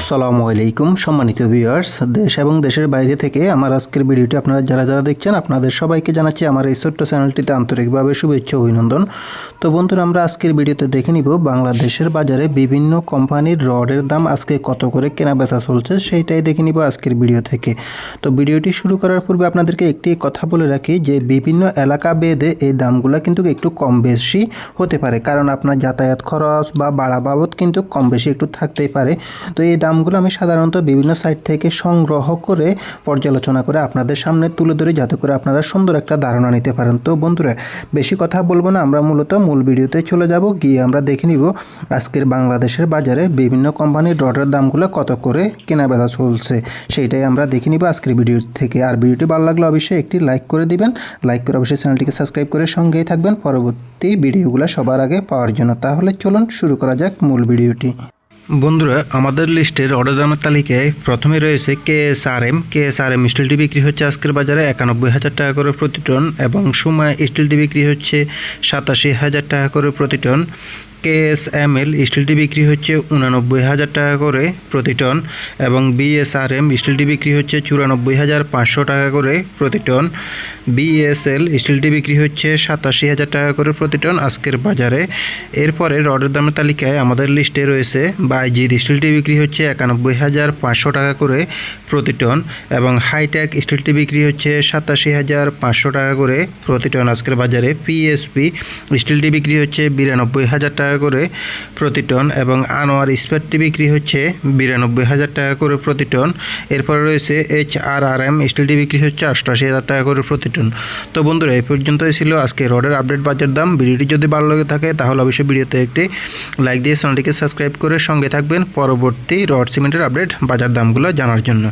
আসসালামু আলাইকুম সম্মানিত ভিউয়ার্স, দেশ এবং দেশের বাইরে থেকে আমার আজকের ভিডিওটি আপনারা যারা দেখছেন আপনাদের সবাইকে জানাচ্ছি আমার এই ছোট্ট চ্যানেলটিতে আন্তরিকভাবে শুভেচ্ছা অভিনন্দন। তো বন্ধুরা, আমরা আজকের ভিডিওতে দেখে নিব বাংলাদেশের বাজারে বিভিন্ন কোম্পানির রডের দাম আজকে কত করে কেনা বেচা চলছে, সেইটাই দেখে নিব আজকের ভিডিও থেকে। তো ভিডিওটি শুরু করার পূর্বে আপনাদেরকে একটি কথা বলে রাখি যে বিভিন্ন এলাকা ভেদে এই দামগুলো কিন্তু একটু কম বেশি হতে পারে, কারণ আপনার যাতায়াত খরচ বা ভাড়া বাবদ কিন্তু কম বেশি একটু থাকতেই পারে। তো এই দামগুলো আমি সাধারণত বিভিন্ন সাইট থেকে সংগ্রহ করে পর্যালোচনা করে আপনাদের সামনে তুলে ধরে, যাতে করে আপনারা সুন্দর একটা ধারণা নিতে পারেন। তো বন্ধুরা, বেশি কথা বলবো না, আমরা মূলত মূল ভিডিওতে চলে যাব। গিয়ে আমরা দেখে নিব আজকের বাংলাদেশের বাজারে বিভিন্ন কোম্পানির রডের দামগুলো কত করে কেনা বেচা চলছে, সেইটাই আমরা দেখে নিব আজকের ভিডিও থেকে। আর ভিডিওটি ভালো লাগলে অবশ্যই একটি লাইক করে দিবেন, লাইক করে অবশ্যই চ্যানেলটিকে সাবস্ক্রাইব করে সঙ্গেই থাকবেন পরবর্তী ভিডিওগুলো সবার আগে পাওয়ার জন্য। তাহলে চলুন শুরু করা যাক মূল ভিডিওটি। বন্ধুরা, আমাদের লিস্টের অর্ডার দামের তালিকায় প্রথমে রয়েছে কেএসআরএম স্টিলটি বিক্রি হচ্ছে আজকের বাজারে 91,000 টাকা করে প্রতি টন, এবং সুমা স্টিলটি বিক্রি হচ্ছে 87,000 টাকা করে প্রতি টন। কেএসএমএল স্টিলটি বিক্রি হচ্ছে 89,000 টাকা করে প্রতি টন, এবং বিএসআরএম স্টিলটি বিক্রি হচ্ছে 94,500 টাকা করে প্রতি টন। বিএসএল স্টিলটি বিক্রি হচ্ছে 87,000 টাকা করে প্রতি টন আজকের বাজারে। এরপরে রডের দামের তালিকায় আমাদের লিস্টে রয়েছে বাইজির স্টিলটি বিক্রি হচ্ছে 91,500 টাকা করে প্রতি টন, এবং হাইটেক স্টিলটি বিক্রি হচ্ছে 87,500 টাকা করে প্রতি টন আজকের বাজারে। পিএসপি স্টিলটি বিক্রি হচ্ছে 92,000 টাকা করে প্রতি টন, এবং আনোয়ার ইস্পাতটি বিক্রি হচ্ছে 92,000 টাকা করে প্রতি টন। এরপরে রয়েছে এইচআরআরএম স্টিলটি বিক্রি হচ্ছে 88,000 টাকা করে প্রতি টন। তো বন্ধুরা, এই পর্যন্তই ছিল আজকে রডের আপডেট বাজার দাম। ভিডিওটি যদি ভালো লাগে থাকে তাহলে অবশ্যই ভিডিওতে একটি লাইক দিয়ে চ্যানেলটিকে সাবস্ক্রাইব করে সঙ্গে থাকবেন পরবর্তী রড সিমেন্টের আপডেট বাজার দামগুলো জানার জন্য।